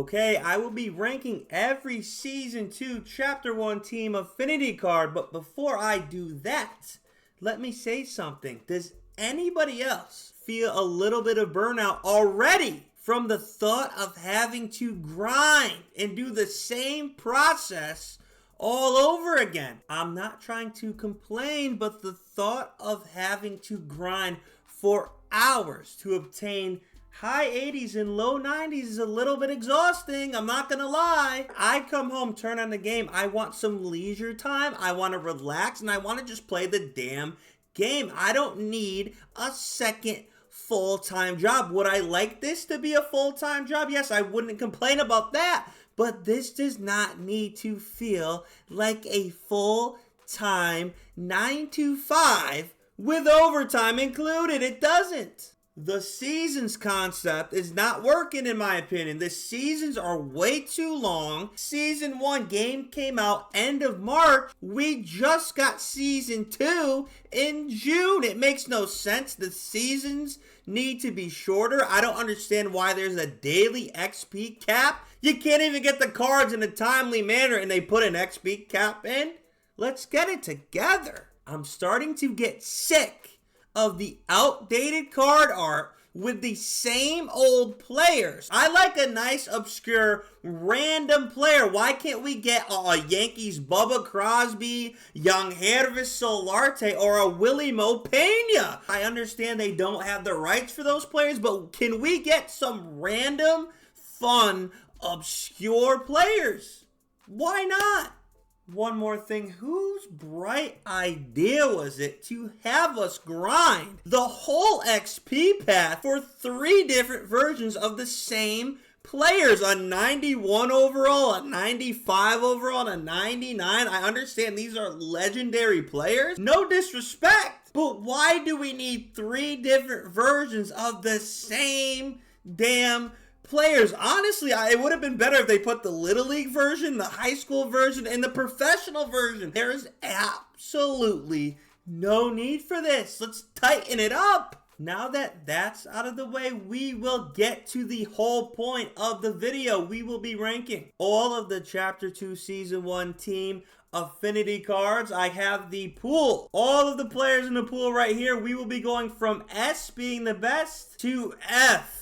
Okay, I will be ranking every Season 2 Chapter 1 Team Affinity card, but before I do that, let me say something. Does anybody else feel a little bit of burnout already from the thought of having to grind and do the same process all over again? I'm not trying to complain, but the thought of having to grind for hours to obtain high 80s and low 90s is a little bit exhausting. I'm not gonna lie. I come home, turn on the game. I want some leisure time. I want to relax, and I want to just play the damn game. I don't need a second full-time job. Would I like this to be a full-time job? Yes, I wouldn't complain about that. But this does not need to feel like a full-time 9 to 5 with overtime included. It doesn't. The seasons concept is not working, in my opinion. The seasons are way too long. Season 1 game came out end of March. We just got Season 2 in June. It makes no sense. The seasons need to be shorter. I don't understand why there's a daily XP cap. You can't even get the cards in a timely manner, and they put an XP cap in. Let's get it together. I'm starting to get sick of the outdated card art with the same old players. I like a nice, obscure, random player. Why can't we get a Yankees Bubba Crosby, young Hervis Solarte, or a Willie Mo Pena? I understand they don't have the rights for those players, but can we get some random, fun, obscure players? Why not? One more thing, whose bright idea was it to have us grind the whole XP path for 3 different versions of the same players? A 91 overall, a 95 overall, and a 99. I understand these are legendary players. No disrespect, but why do we need 3 different versions of the same damn players? Honestly, it would have been better if they put the Little League version, the high school version, and the professional version. There is absolutely no need for this. Let's tighten it up. Now that that's out of the way, we will get to the whole point of the video. We will be ranking all of the Chapter 2 Season 1 Team Affinity cards. I have the pool. All of the players in the pool right here. We will be going from S being the best to F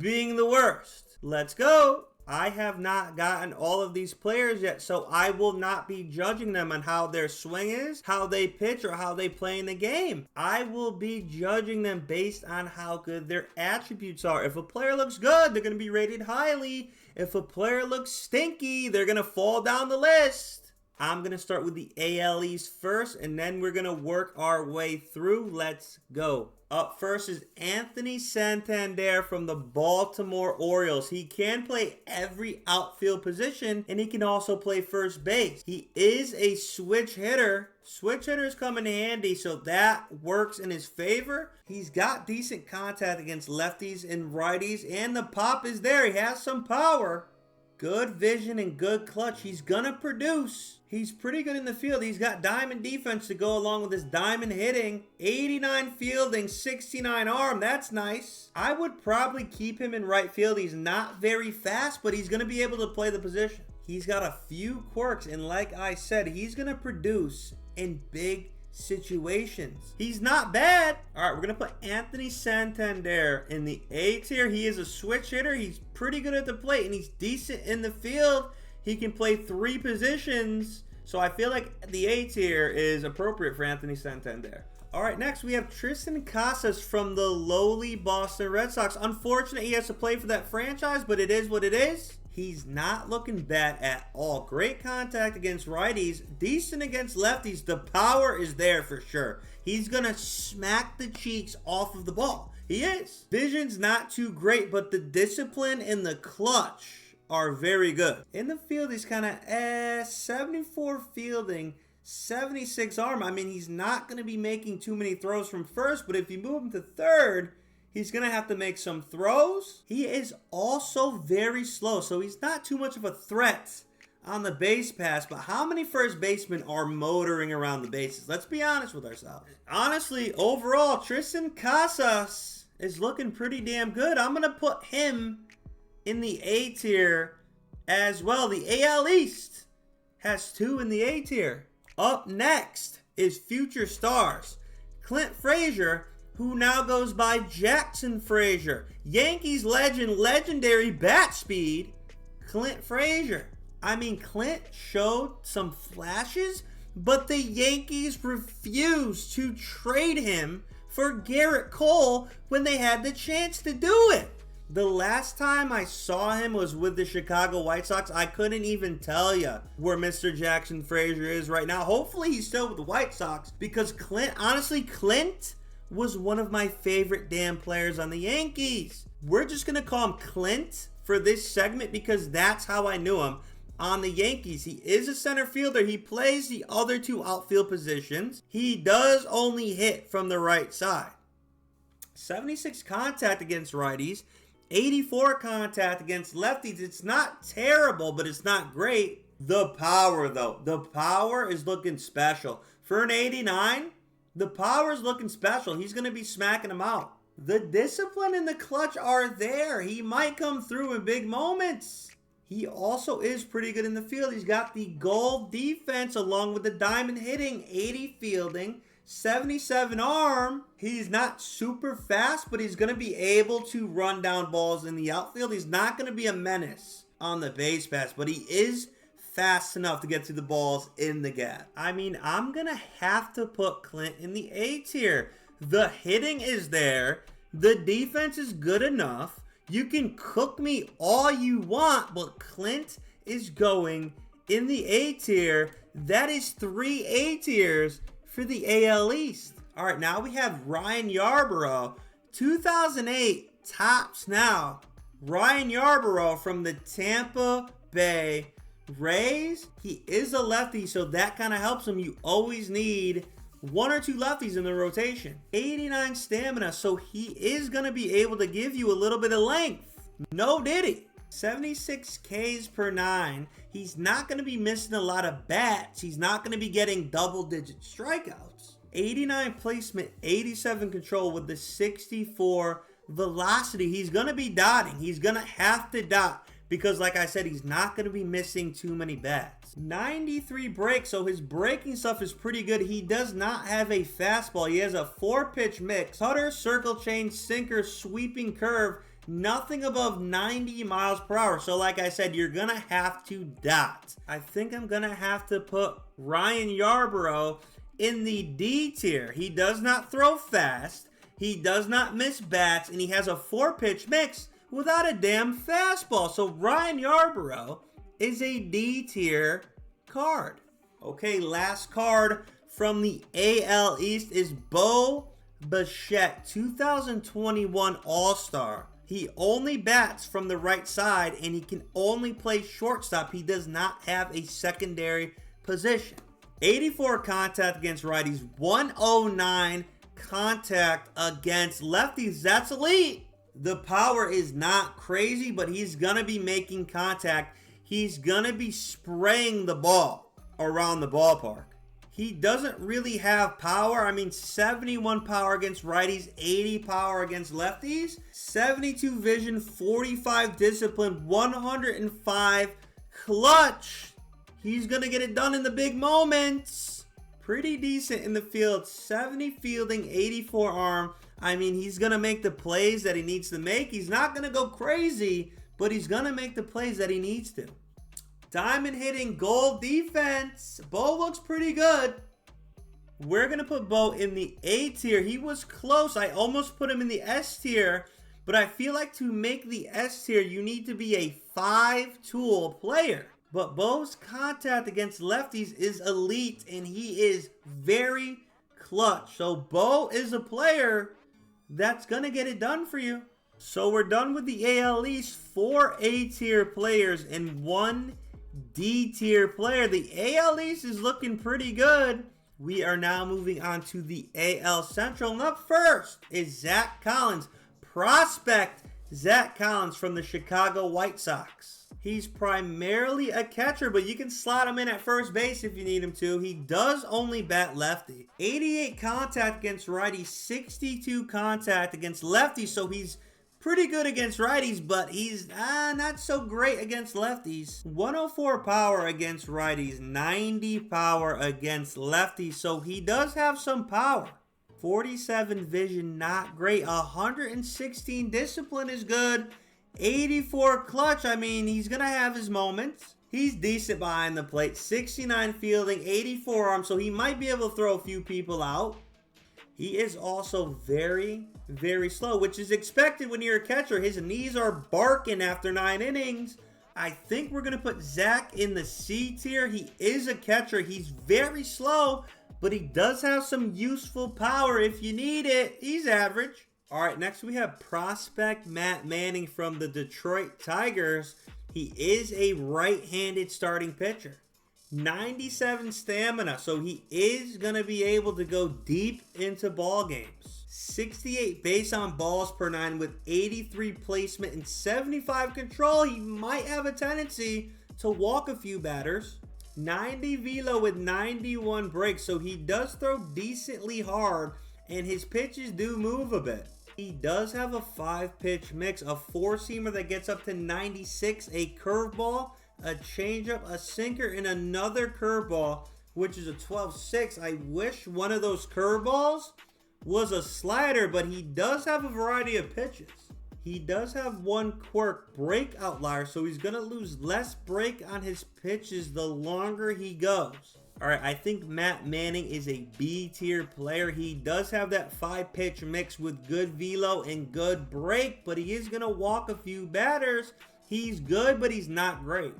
being the worst. Let's go. I have not gotten all of these players yet, so I will not be judging them on how their swing is, how they pitch, or how they play in the game. I will be judging them based on how good their attributes are. If a player looks good, they're going to be rated highly. If a player looks stinky, they're going to fall down the list. I'm going to start with the ALEs first, and then we're going to work our way through. Let's go. Up first is Anthony Santander from the Baltimore Orioles. He can play every outfield position, and he can also play first base. He is a switch hitter. Switch hitters come in handy, so that works in his favor. He's got decent contact against lefties and righties, and the pop is there. He has some power. Good vision and good clutch. He's gonna produce. He's pretty good in the field. He's got diamond defense to go along with his diamond hitting. 89 fielding, 69 arm. That's nice. I would probably keep him in right field. He's not very fast, but he's gonna be able to play the position. He's got a few quirks, and like I said, he's gonna produce in big situations. He's not bad. All right, we're gonna put Anthony Santander in the A tier. He is a switch hitter. He's pretty good at the plate, and he's decent in the field. He can play 3 positions, so I feel like the A tier is appropriate for Anthony Santander. All right, next we have Tristan Casas from the lowly Boston Red Sox. Unfortunate he has to play for that franchise, but it is what it is. He's not looking bad at all. Great contact against righties, decent against lefties. The power is there for sure. He's gonna smack the cheeks off of the ball. He is. Vision's not too great, but the discipline and the clutch are very good. In the field, he's kind of 74 fielding, 76 arm. I mean, he's not going to be making too many throws from first, but if you move him to third, he's going to have to make some throws. He is also very slow, so he's not too much of a threat on the base pass, but how many first basemen are motoring around the bases? Let's be honest with ourselves. Honestly, overall, Tristan Casas is looking pretty damn good. I'm going to put him in the A tier as well. The AL East has 2 in the A tier. Up next is future stars. Clint Frazier, who now goes by Jackson Frazier. Yankees legend, legendary bat speed, Clint Frazier. I mean, Clint showed some flashes, but the Yankees refused to trade him for Garrett Cole when they had the chance to do it. The last time I saw him was with the Chicago White Sox. I couldn't even tell you where Mr. Jackson Frazier is right now. Hopefully he's still with the White Sox, because Clint was one of my favorite damn players on the Yankees. We're just going to call him Clint for this segment because that's how I knew him on the Yankees. He is a center fielder. He plays the other 2 outfield positions. He does only hit from the right side. 76 contact against righties, 84 contact against lefties. It's not terrible, but it's not great. The power, though. The power is looking special. For an 89, the power is looking special. He's going to be smacking them out. The discipline and the clutch are there. He might come through in big moments. He also is pretty good in the field. He's got the gold defense along with the diamond hitting, 80 fielding, 77 arm. He's not super fast, but he's going to be able to run down balls in the outfield. He's not going to be a menace on the base pass, but he is fast enough to get to the balls in the gap. I mean, I'm going to have to put Clint in the A tier. The hitting is there. The defense is good enough. You can cook me all you want, but Clint is going in the A tier. That is 3 A tiers for the AL East. All right, now we have Ryan Yarbrough. 2008 tops now. Ryan Yarbrough from the Tampa Bay Rays. He is a lefty, so that kind of helps him. You always need 1 or 2 lefties in the rotation. 89 stamina, so he is going to be able to give you a little bit of length. No diddy. 76 Ks per 9. He's not going to be missing a lot of bats. He's not going to be getting double-digit strikeouts. 89 placement, 87 control with the 64 velocity. He's going to be dotting. He's going to have to dot because, like I said, he's not going to be missing too many bats. 93 breaks, so his breaking stuff is pretty good. He does not have a fastball. He has a 4-pitch mix. Cutter, circle change, sinker, sweeping curve. Nothing above 90 miles per hour. So like I said, you're going to have to dot. I think I'm going to have to put Ryan Yarbrough in the D tier. He does not throw fast. He does not miss bats. And he has a 4-pitch mix without a damn fastball. So Ryan Yarbrough is a D tier card. Okay, last card from the AL East is Bo Bichette, 2021 All-Star. He only bats from the right side and he can only play shortstop. He does not have a secondary position. 84 contact against righties, 109 contact against lefties. That's elite. The power is not crazy, but he's going to be making contact. He's going to be spraying the ball around the ballpark. He doesn't really have power. I mean, 71 power against righties, 80 power against lefties, 72 vision, 45 discipline, 105 clutch. He's going to get it done in the big moments. Pretty decent in the field, 70 fielding, 84 arm. I mean, he's going to make the plays that he needs to make. He's not going to go crazy, but he's going to make the plays that he needs to. Diamond hitting, gold defense. Bo looks pretty good. We're going to put Bo in the A tier. He was close. I almost put him in the S tier, but I feel like to make the S tier, you need to be a 5-tool player. But Bo's contact against lefties is elite, and he is very clutch. So Bo is a player that's going to get it done for you. So we're done with the AL East. 4 A tier players and 1 D tier player. The AL East is looking pretty good. We are now moving on to the AL Central. And up first is Zach Collins. Prospect Zach Collins from the Chicago White Sox. He's primarily a catcher, but you can slot him in at first base if you need him to. He does only bat lefty. 88 contact against righty, 62 contact against lefty, so he's pretty good against righties, but he's not so great against lefties. 104 power against righties, 90 power against lefties, so he does have some power. 47 vision, not great. 116 discipline is good. 84 clutch, I mean, he's going to have his moments. He's decent behind the plate. 69 fielding, 84 arm, so he might be able to throw a few people out. He is also very, very slow, which is expected when you're a catcher. His knees are barking after 9 innings. I think we're going to put Zach in the C tier. He is a catcher. He's very slow, but he does have some useful power if you need it. He's average. All right, next we have prospect Matt Manning from the Detroit Tigers. He is a right-handed starting pitcher. 97 stamina, so he is going to be able to go deep into ball games. 68 base on balls per 9 with 83 placement and 75 control. He might have a tendency to walk a few batters. 90 velo with 91 breaks, so he does throw decently hard and his pitches do move a bit. He does have a 5-pitch mix, a 4-seamer that gets up to 96, a curveball, a changeup, a sinker, and another curveball, which is a 12-6. I wish one of those curveballs was a slider, but he does have a variety of pitches. He does have one quirk, break outlier, so he's going to lose less break on his pitches the longer he goes. All right, I think Matt Manning is a B tier player. He does have that 5-pitch mix with good velo and good break, but he is going to walk a few batters. He's good, but he's not great.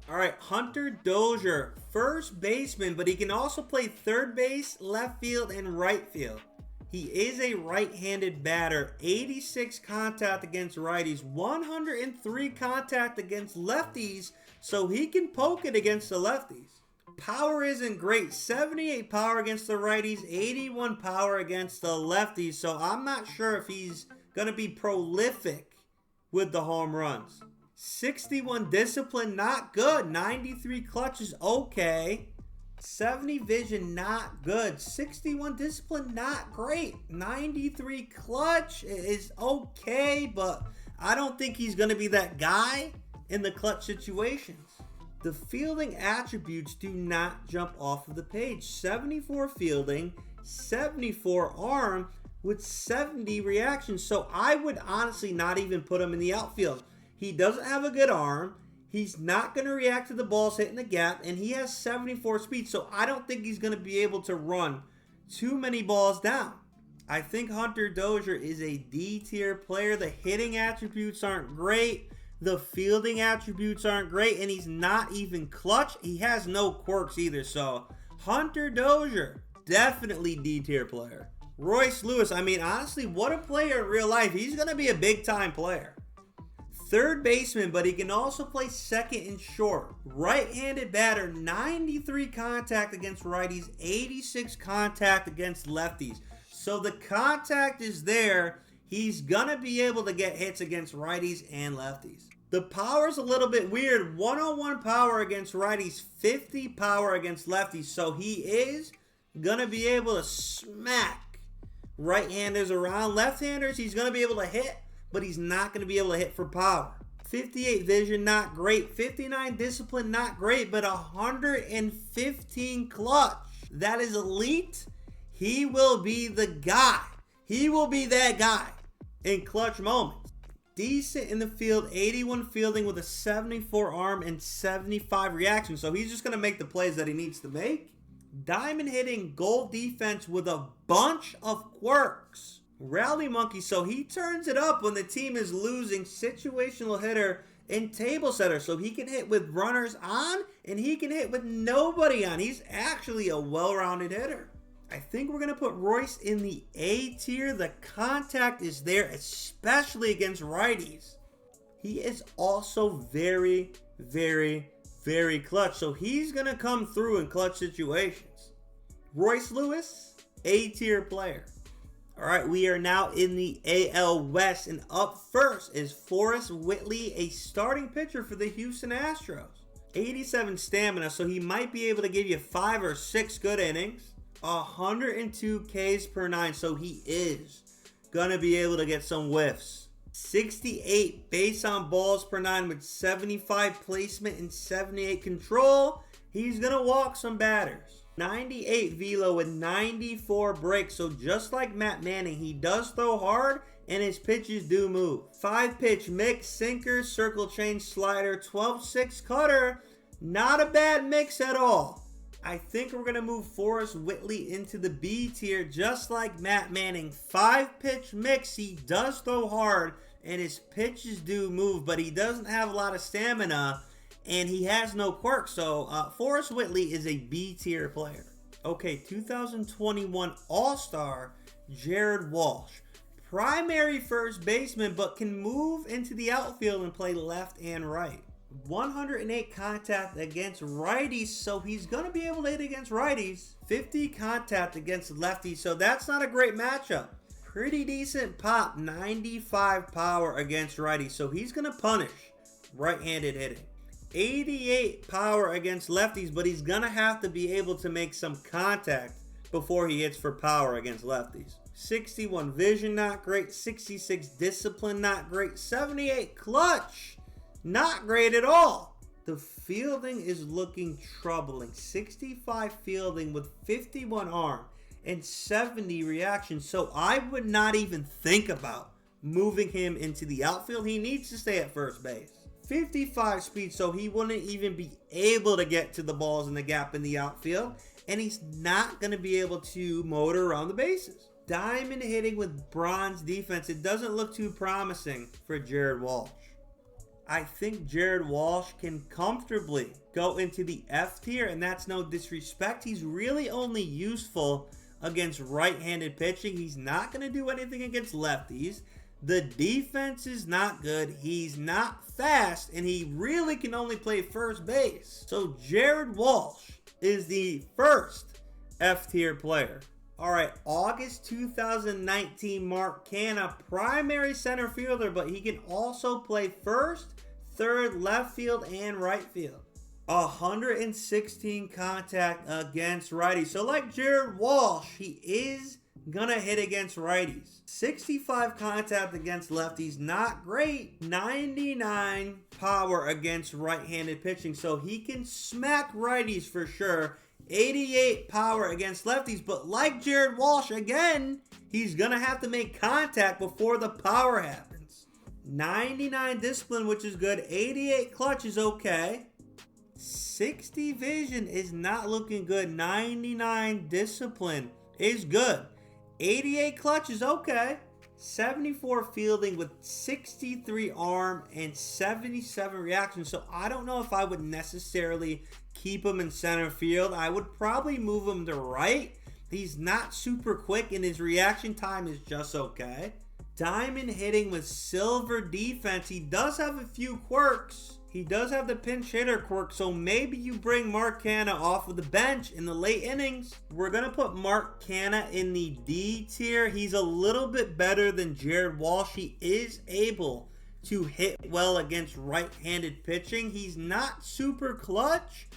All right, Hunter Dozier, first baseman, but he can also play third base, left field, and right field. He is a right-handed batter, 86 contact against righties, 103 contact against lefties, so he can poke it against the lefties. Power isn't great, 78 power against the righties, 81 power against the lefties, so I'm not sure if he's going to be prolific with the home runs. 61 discipline, not good. 93 clutch is okay. 70 vision, not good. 61 discipline, not great. 93 clutch is okay, but I don't think he's going to be that guy in the clutch situations. The fielding attributes do not jump off of the page. 74 fielding, 74 arm with 70 reactions. So I would honestly not even put him in the outfield. He doesn't have a good arm. He's not going to react to the balls hitting the gap, and he has 74 speed, so I don't think he's going to be able to run too many balls down. I think Hunter Dozier is a D tier player. The hitting attributes aren't great. The fielding attributes aren't great, and he's not even clutch. He has no quirks either, so Hunter Dozier, definitely D tier player. Royce Lewis, I mean, honestly, what a player in real life. He's going to be a big-time player. Third baseman, but he can also play second and short. Right-handed batter, 93 contact against righties, 86 contact against lefties. So the contact is there. He's going to be able to get hits against righties and lefties. The power's a little bit weird. 101 power against righties, 50 power against lefties. So he is going to be able to smack right-handers around. Left-handers, he's going to be able to hit, but he's not going to be able to hit for power. 58 vision, not great. 59 discipline, not great, but 115 clutch. That is elite. He will be the guy. He will be that guy in clutch moments. Decent in the field, 81 fielding with a 74 arm and 75 reaction. So he's just going to make the plays that he needs to make. Diamond hitting, goal defense with a bunch of quirks. Rally monkey, so he turns it up when the team is losing. Situational hitter and table setter, so he can hit with runners on and he can hit with nobody on. He's actually a well-rounded hitter. I think we're going to put Royce in the A tier. The contact is there, especially against righties. He is also very, very, very clutch, so he's going to come through in clutch situations. Royce Lewis, A tier player. All right, we are now in the AL West, and up first is Forrest Whitley, a starting pitcher for the Houston Astros. 87 stamina, so he might be able to give you 5 or 6 good innings. 102 Ks per 9, so he is going to be able to get some whiffs. 68 base on balls per 9 with 75 placement and 78 control. He's going to walk some batters. 98 velo with 94 breaks. So just like Matt Manning, he does throw hard and his pitches do move. 5-pitch mix, sinker, circle change, slider, 12-6 cutter. Not a bad mix at all. I think we're going to move Forrest Whitley into the B tier just like Matt Manning. 5-pitch mix, he does throw hard and his pitches do move, but he doesn't have a lot of stamina and he has no quirk. So Forrest Whitley is a B tier player. Okay, 2021 All-Star Jared Walsh. Primary first baseman, but can move into the outfield and play left and right. 108 contact against righties, so he's going to be able to hit against righties. 50 contact against lefties, so that's not a great matchup. Pretty decent pop, 95 power against righties, so he's going to punish right-handed hitting. 88 power against lefties, but he's going to have to be able to make some contact before he hits for power against lefties. 61 vision, not great. 66 discipline, not great. 78 clutch, not great at all. The fielding is looking troubling. 65 fielding with 51 arm and 70 reaction. So I would not even think about moving him into the outfield. He needs to stay at first base. 55 speed, so he wouldn't even be able to get to the balls in the gap in the outfield. And he's not going to be able to motor around the bases. Diamond hitting with bronze defense. It doesn't look too promising for Jared Walsh. I think Jared Walsh can comfortably go into the F tier, and that's no disrespect. He's really only useful against right-handed pitching. He's not going to do anything against lefties. The defense is not good. He's not fast, and he really can only play first base. So Jared Walsh is the first F tier player. All right, August 2019, Mark Canha, primary center fielder, but he can also play first, third, left field, and right field. 116 contact against righties. So like Jared Walsh, he is gonna hit against righties. 65 contact against lefties, not great. 99 power against right-handed pitching, so he can smack righties for sure. 88 power against lefties, but like Jared Walsh, again, he's gonna have to make contact before the power happens. 99 discipline, which is good. 88 clutch is okay. 60 vision is not looking good. 99 discipline is good. 88 clutch is okay. 74 fielding with 63 arm and 77 reaction. So I don't know if I would necessarily keep him in center field. I would probably move him to right. He's not super quick and his reaction time is just okay. Diamond hitting with silver defense. He does have a few quirks. He does have the pinch hitter quirk, so maybe you bring Mark Canha off of the bench in the late innings. We're going to put Mark Canha in the D tier. He's a little bit better than Jared Walsh. He is able to hit well against right-handed pitching. He's not super clutch,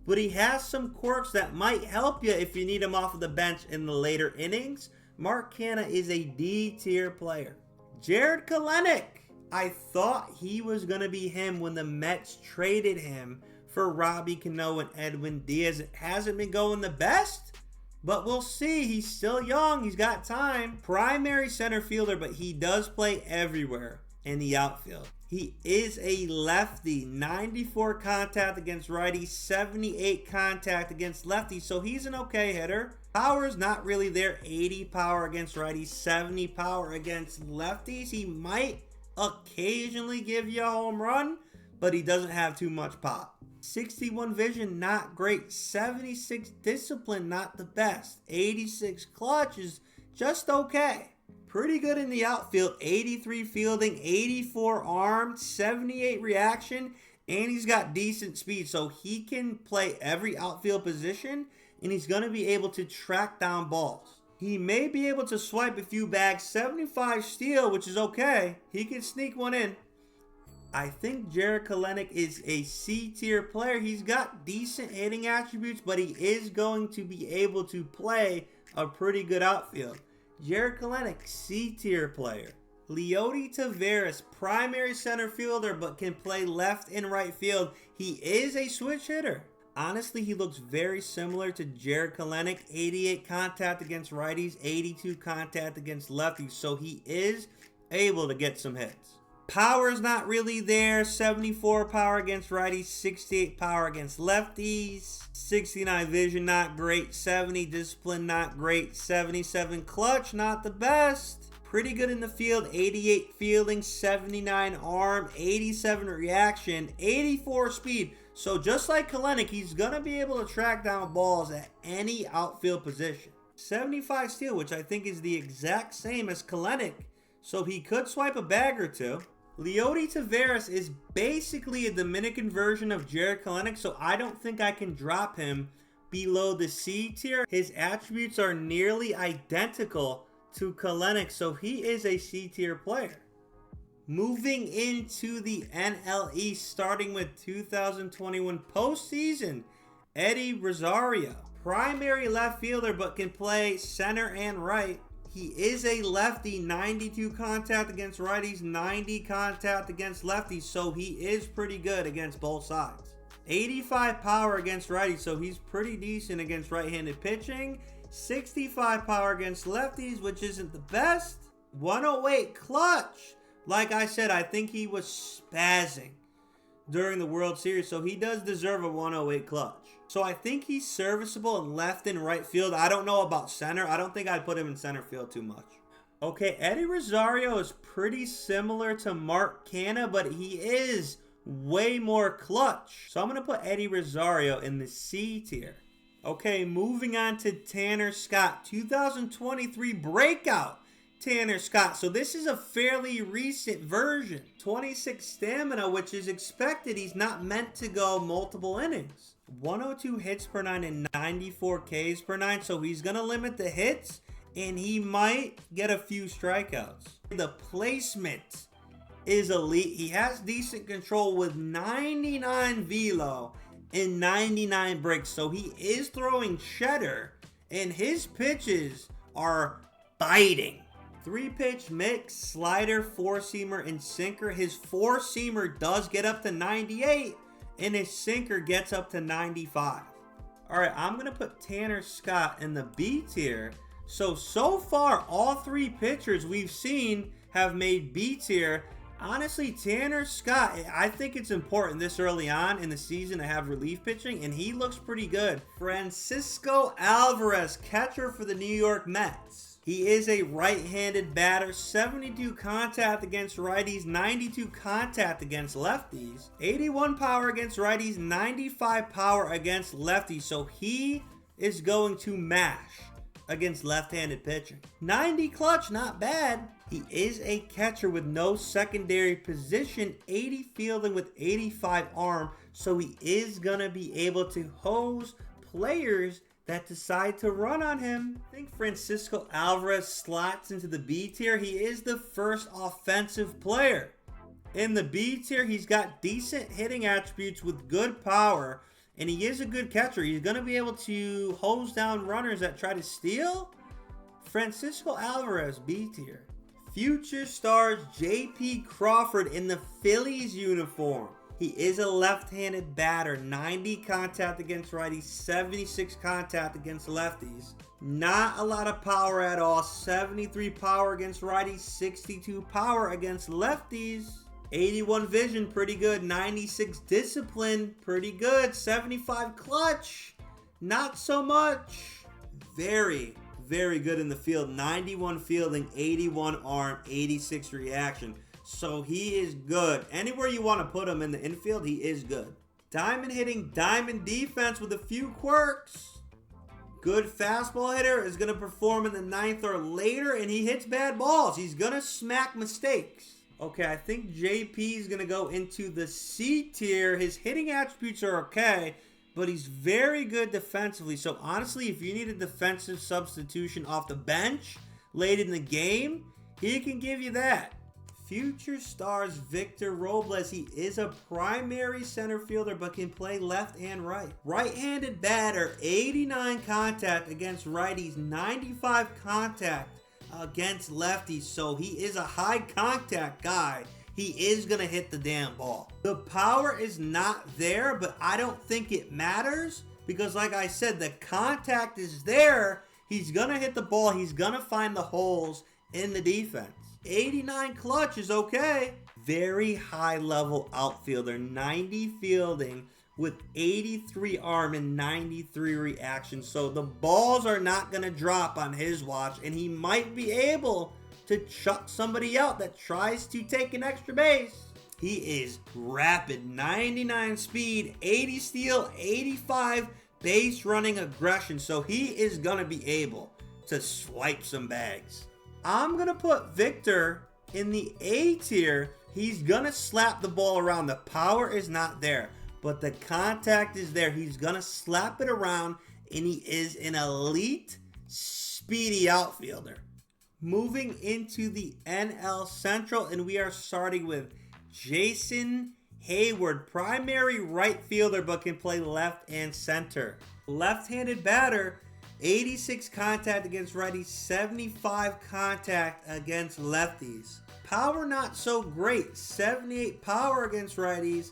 but he has some quirks that might help you if you need him off of the bench in the later innings. Mark Canha is a D tier player. Jarred Kelenic. I thought he was going to be him when the Mets traded him for Robbie Cano and Edwin Diaz. It hasn't been going the best, but we'll see. He's still young. He's got time. Primary center fielder, but he does play everywhere in the outfield. He is a lefty. 94 contact against righties, 78 contact against lefties, so he's an okay hitter. Power's not really there. 80 power against righties, 70 power against lefties. He might occasionally give you a home run, but he doesn't have too much pop. 61 vision, not great. 76 discipline, not the best. 86 clutch is just okay. Pretty good in the outfield. 83 fielding, 84 arm, 78 reaction, and he's got decent speed, so he can play every outfield position, and he's going to be able to track down balls. He may be able to swipe a few bags. 75 steal, which is okay. He can sneak one in. I think Jarred Kelenic is a C tier player. He's got decent hitting attributes, but he is going to be able to play a pretty good outfield. Jarred Kelenic, C tier player. Leody Taveras, primary center fielder, but can play left and right field. He is a switch hitter. Honestly, he looks very similar to Jarred Kelenic. 88 contact against righties, 82 contact against lefties. So he is able to get some hits. Power is not really there. 74 power against righties, 68 power against lefties. 69 vision, not great. 70 discipline, not great. 77 clutch, not the best. Pretty good in the field. 88 fielding, 79 arm, 87 reaction, 84 speed. So just like Kelenic, he's going to be able to track down balls at any outfield position. 75 steal, which I think is the exact same as Kelenic. So he could swipe a bag or two. Leody Taveras is basically a Dominican version of Jarred Kelenic, so I don't think I can drop him below the C tier. His attributes are nearly identical to Kelenic, so he is a C tier player. Moving into the NL East, starting with 2021 postseason, Eddie Rosario. Primary left fielder, but can play center and right. He is a lefty, 92 contact against righties, 90 contact against lefties, so he is pretty good against both sides. 85 power against righties, so he's pretty decent against right-handed pitching. 65 power against lefties, which isn't the best. 108 clutch. Like I said, I think he was spazzing during the World Series, so he does deserve a 108 clutch. So I think he's serviceable in left and right field. I don't know about center. I don't think I'd put him in center field too much. Okay, Eddie Rosario is pretty similar to Mark Canha, but he is way more clutch. So I'm going to put Eddie Rosario in the C tier. Okay, moving on to Tanner Scott. 2023 breakout Tanner Scott. So this is a fairly recent version. 26 stamina, which is expected. He's not meant to go multiple innings. 102 hits per 9 and 94 Ks per 9. So he's going to limit the hits and he might get a few strikeouts. The placement is elite. He has decent control with 99 velo and 99 breaks. So he is throwing cheddar and his pitches are biting. 3-pitch mix, slider, 4-seamer, and sinker. His 4-seamer does get up to 98, and his sinker gets up to 95. All right, I'm going to put Tanner Scott in the B tier. So far, all 3 pitchers we've seen have made B tier. Honestly, Tanner Scott, I think it's important this early on in the season to have relief pitching, and he looks pretty good. Francisco Alvarez, catcher for the New York Mets. He is a right-handed batter, 72 contact against righties, 92 contact against lefties, 81 power against righties, 95 power against lefties. So he is going to mash against left-handed pitching. 90 clutch, not bad. He is a catcher with no secondary position, 80 fielding with 85 arm. So he is going to be able to hose players that decide to run on him. I think Francisco Alvarez slots into the B tier. He is the first offensive player. In the B tier, he's got decent hitting attributes with good power, and he is a good catcher. He's going to be able to hose down runners that try to steal. Francisco Alvarez, B tier. Future stars J.P. Crawford in the Phillies uniform. He is a left-handed batter, 90 contact against righties, 76 contact against lefties. Not a lot of power at all. 73 power against righties, 62 power against lefties. 81 vision, pretty good. 96 discipline, pretty good. 75 clutch, not so much. Very, very good in the field. 91 fielding, 81 arm, 86 reaction. So he is good. Anywhere you want to put him in the infield, he is good. Diamond hitting, diamond defense with a few quirks. Good fastball hitter, is going to perform in the 9th or later, and he hits bad balls. He's going to smack mistakes. Okay, I think JP is going to go into the C tier. His hitting attributes are okay, but he's very good defensively. So honestly, if you need a defensive substitution off the bench late in the game, he can give you that. Future stars Victor Robles. He is a primary center fielder but can play left and right. Right-handed batter, 89 contact against righties, 95 contact against lefties, so he is a high contact guy. He is going to hit the damn ball. The power is not there, but I don't think it matters because like I said, the contact is there. He's going to hit the ball. He's going to find the holes in the defense. 89 clutch is okay. Very high level outfielder, 90 fielding with 83 arm and 93 reaction. So the balls are not going to drop on his watch, and he might be able to chuck somebody out that tries to take an extra base. He is rapid, 99 speed, 80 steal, 85 base running aggression. So he is going to be able to swipe some bags. I'm going to put Victor in the A tier. He's going to slap the ball around. The power is not there, but the contact is there. He's going to slap it around, and he is an elite, speedy outfielder. Moving into the NL Central, and we are starting with Jason Hayward, primary right fielder, but can play left and center. Left-handed batter, 86 contact against righties, 75 contact against lefties. Power not so great, 78 power against righties,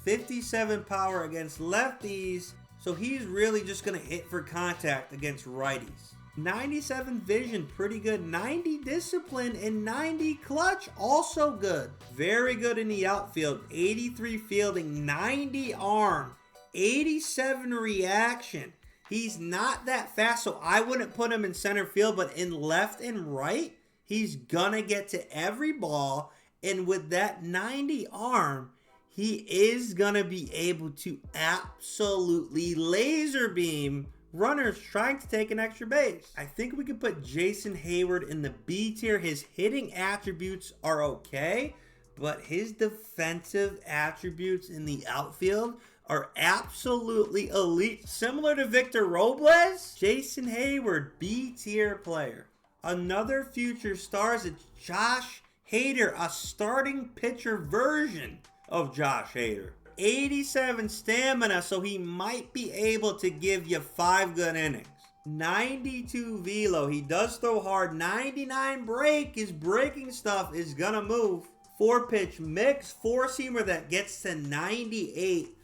57 power against lefties. So he's really just going to hit for contact against righties. 97 vision, pretty good. 90 discipline and 90 clutch, also good. Very good in the outfield. 83 fielding, 90 arm, 87 reaction. He's not that fast, so I wouldn't put him in center field, but in left and right, he's gonna get to every ball. And with that 90 arm, he is gonna be able to absolutely laser beam runners trying to take an extra base. I think we could put Jason Hayward in the B tier. His hitting attributes are okay, but his defensive attributes in the outfield are absolutely elite. Similar to Victor Robles, Jason Hayward, B tier player. Another future star is Josh Hader, a starting pitcher version of Josh Hader. 87 stamina, so he might be able to give you 5 good innings. 92 velo, he does throw hard. 99 break, his breaking stuff is gonna move. 4-pitch mix, 4-seamer that gets to 98.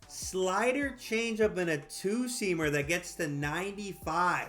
Slider changeup and a 2-seamer that gets to 95.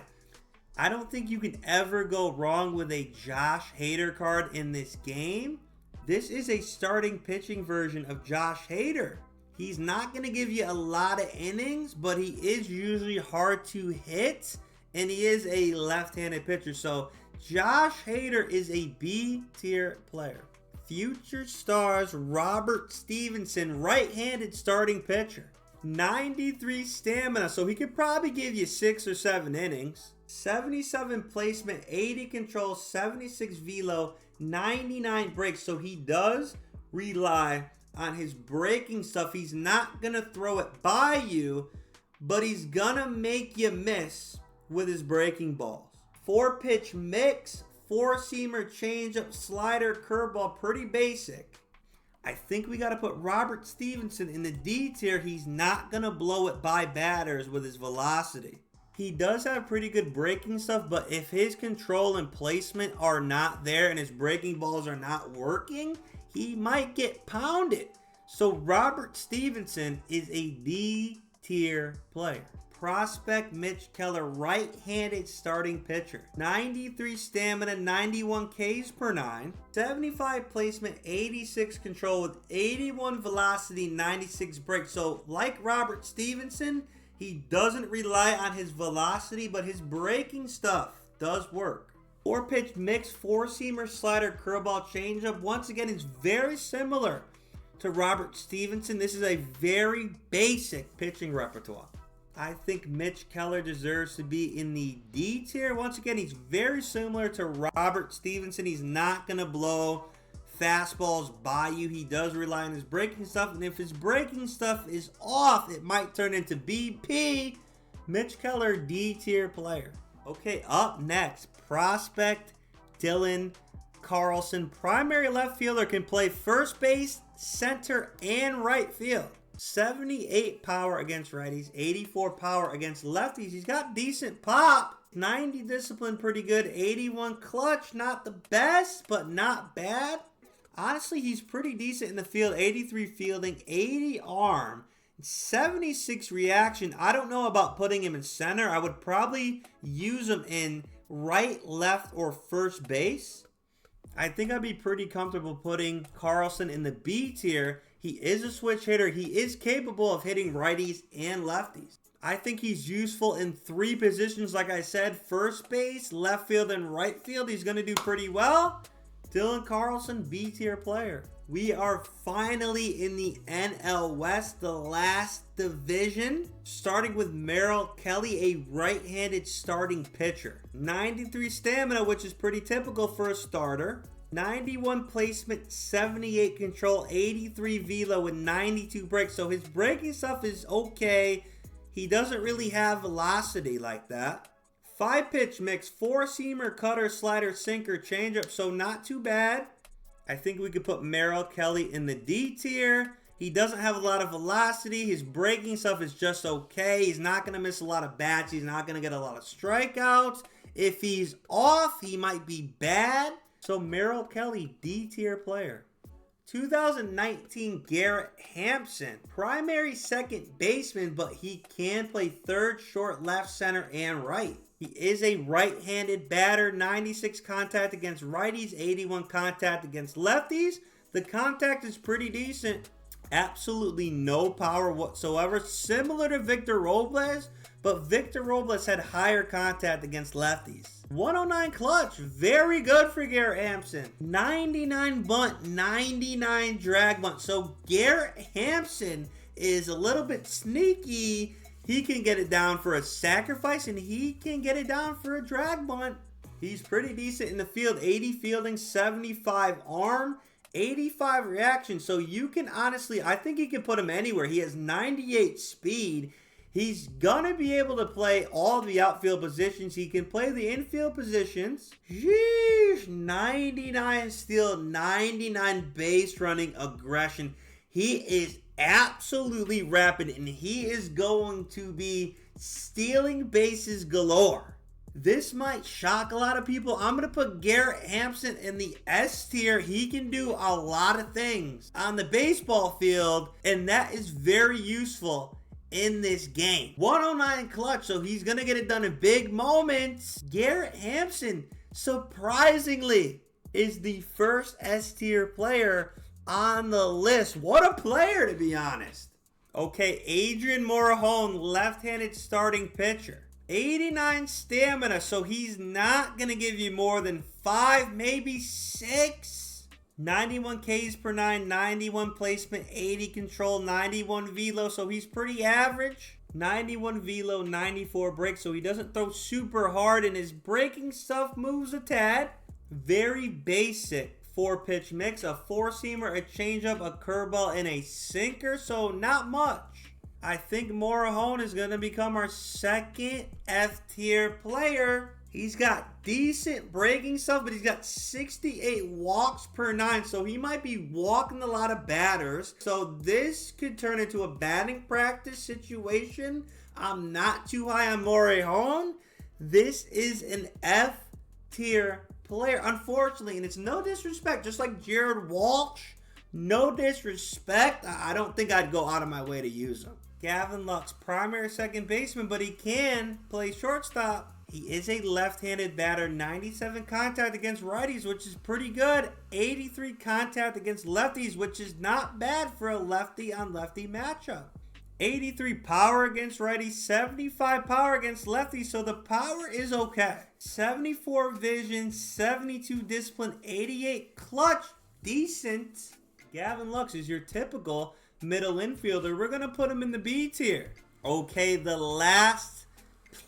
I don't think you can ever go wrong with a Josh Hader card in this game. This is a starting pitching version of Josh Hader. He's not going to give you a lot of innings, but he is usually hard to hit, and he is a left-handed pitcher. So Josh Hader is a B-tier player. Future stars Robert Stevenson, right-handed starting pitcher. 93 stamina, so he could probably give you 6 or 7 innings. 77 placement, 80 control, 76 velo, 99 breaks. So he does rely on his breaking stuff. He's not going to throw it by you, but he's going to make you miss with his breaking balls. 4-pitch mix, 4-seamer changeup, slider, curveball, pretty basic. I think we got to put Robert Stevenson in the D tier. He's not going to blow it by batters with his velocity. He does have pretty good breaking stuff, but if his control and placement are not there and his breaking balls are not working, he might get pounded. So Robert Stevenson is a D tier player. Prospect Mitch Keller, right-handed starting pitcher. 93 stamina, 91 Ks per 9. 75 placement, 86 control with 81 velocity, 96 break. So like Robert Stevenson, he doesn't rely on his velocity, but his breaking stuff does work. 4-pitch mix, 4-seamer, slider, curveball, changeup. Once again, it's very similar to Robert Stevenson. This is a very basic pitching repertoire. I think Mitch Keller deserves to be in the D tier. Once again, he's very similar to Robert Stevenson. He's not going to blow fastballs by you. He does rely on his breaking stuff, and if his breaking stuff is off, it might turn into BP. Mitch Keller, D tier player. Okay, up next, prospect Dylan Carlson. Primary left fielder, can play first base, center, and right field. 78 power against righties, 84 power against lefties. He's got decent pop. 90 discipline, pretty good. 81 clutch, not the best, but not bad. Honestly, he's pretty decent in the field. 83 fielding, 80 arm, 76 reaction. I don't know about putting him in center. I would probably use him in right, left, or first base. I think I'd be pretty comfortable putting Carlson in the B tier. He is a switch hitter. He is capable of hitting righties and lefties. I think he's useful in 3 positions. Like I said, first base, left field, and right field. He's going to do pretty well. Dylan Carlson, B tier player. We are finally in the NL West, the last division. Starting with Merrill Kelly, a right-handed starting pitcher. 93 stamina, which is pretty typical for a starter. 91 placement, 78 control, 83 velo, with 92 breaks. So his breaking stuff is okay. He doesn't really have velocity like that. 5-pitch mix, 4-seamer, cutter, slider, sinker, changeup. So not too bad. I think we could put Merrill Kelly in the D tier. He doesn't have a lot of velocity. His breaking stuff is just okay. He's not going to miss a lot of bats. He's not going to get a lot of strikeouts. If he's off, he might be bad. So Merrill Kelly, D tier player. 2019 Garrett Hampson, primary second baseman, but he can play third, short, left, center, and right. He is a right-handed batter, 96 contact against righties, 81 contact against lefties. The contact is pretty decent. Absolutely no power whatsoever, similar to Victor Robles, but Victor Robles had higher contact against lefties. 109 clutch, very good for Garrett Hampson. 99 bunt, 99 drag bunt. So Garrett Hampson is a little bit sneaky. He can get it down for a sacrifice, and he can get it down for a drag bunt. He's pretty decent in the field. 80 fielding, 75 arm, 85 reaction. So you can honestly, I think you can put him anywhere. He has 98 speed. He's going to be able to play all the outfield positions. He can play the infield positions. Sheesh, 99 steal, 99 base running aggression. He is absolutely rapid, and he is going to be stealing bases galore. This might shock a lot of people. I'm going to put Garrett Hampson in the S tier. He can do a lot of things on the baseball field, and that is very useful in this game. 109 clutch, so he's going to get it done in big moments. Garrett Hampson, surprisingly, is the first S tier player on the list. What a player, to be honest. Okay, Adrian Morejon, left-handed starting pitcher. 89 stamina, so he's not going to give you more than 5, maybe 6. 91 Ks per 9, 91 placement, 80 control, 91 velo, so he's pretty average. 91 velo, 94 break, so he doesn't throw super hard, and his breaking stuff moves a tad. Very basic 4-pitch mix, a 4-seamer, a changeup, a curveball, and a sinker, so not much. I think Morejon is going to become our second F-tier player. He's got decent breaking stuff, but he's got 68 walks per 9, so he might be walking a lot of batters. So this could turn into a batting practice situation. I'm not too high on Morejon. This is an F-tier player, unfortunately, and it's no disrespect, just like Jared Walsh. No disrespect. I don't think I'd go out of my way to use him. Gavin Lux, primary second baseman, but he can play shortstop. He is a left-handed batter, 97 contact against righties, which is pretty good. 83 contact against lefties, which is not bad for a lefty-on-lefty matchup. 83 power against righties, 75 power against lefties, so the power is okay. 74 vision, 72 discipline, 88 clutch, decent. Gavin Lux is your typical middle infielder. We're going to put him in the B tier. Okay, the last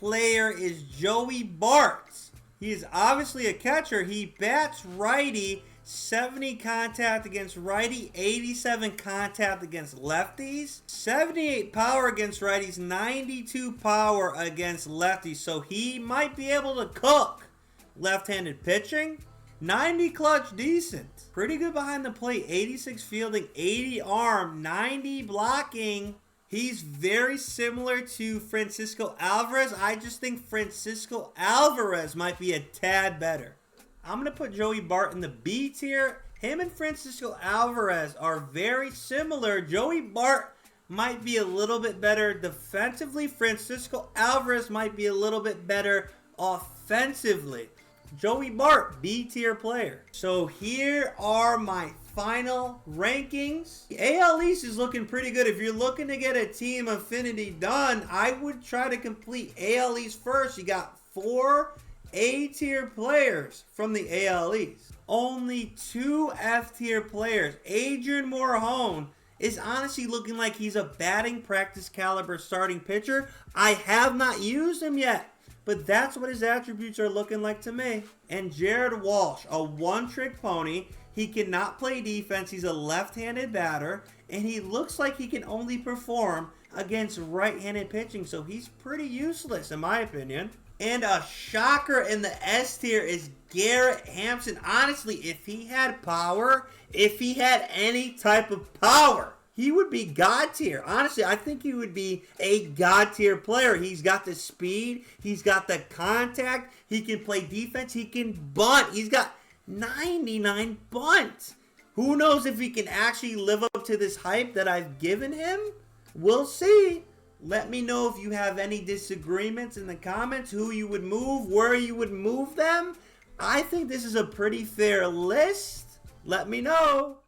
player is Joey Bart. He is obviously a catcher. He bats righty, 70 contact against righty, 87 contact against lefties, 78 power against righties, 92 power against lefties. So he might be able to cook left-handed pitching. 90 clutch, decent. Pretty good behind the plate. 86 fielding, 80 arm, 90 blocking. He's very similar to Francisco Alvarez. I just think Francisco Alvarez might be a tad better. I'm going to put Joey Bart in the B tier. Him and Francisco Alvarez are very similar. Joey Bart might be a little bit better defensively. Francisco Alvarez might be a little bit better offensively. Joey Bart, B tier player. So here are my final rankings. The AL East is looking pretty good. If you're looking to get a team affinity done, I would try to complete AL East first. You got 4 A tier players from the AL East. Only 2 F tier players. Adrian Morejon is honestly looking like he's a batting practice caliber starting pitcher. I have not used him yet, but that's what his attributes are looking like to me. And Jared Walsh, a one-trick pony. He cannot play defense. He's a left-handed batter, and he looks like he can only perform against right-handed pitching, so he's pretty useless in my opinion. And a shocker in the S tier is Garrett Hampson. Honestly, if he had power, if he had any type of power, he would be God tier. Honestly, I think he would be a God tier player. He's got the speed. He's got the contact. He can play defense. He can bunt. He's got 99 bunt. Who knows if he can actually live up to this hype that I've given him? We'll see. Let me know if you have any disagreements in the comments, who you would move, where you would move them. I think this is a pretty fair list. Let me know.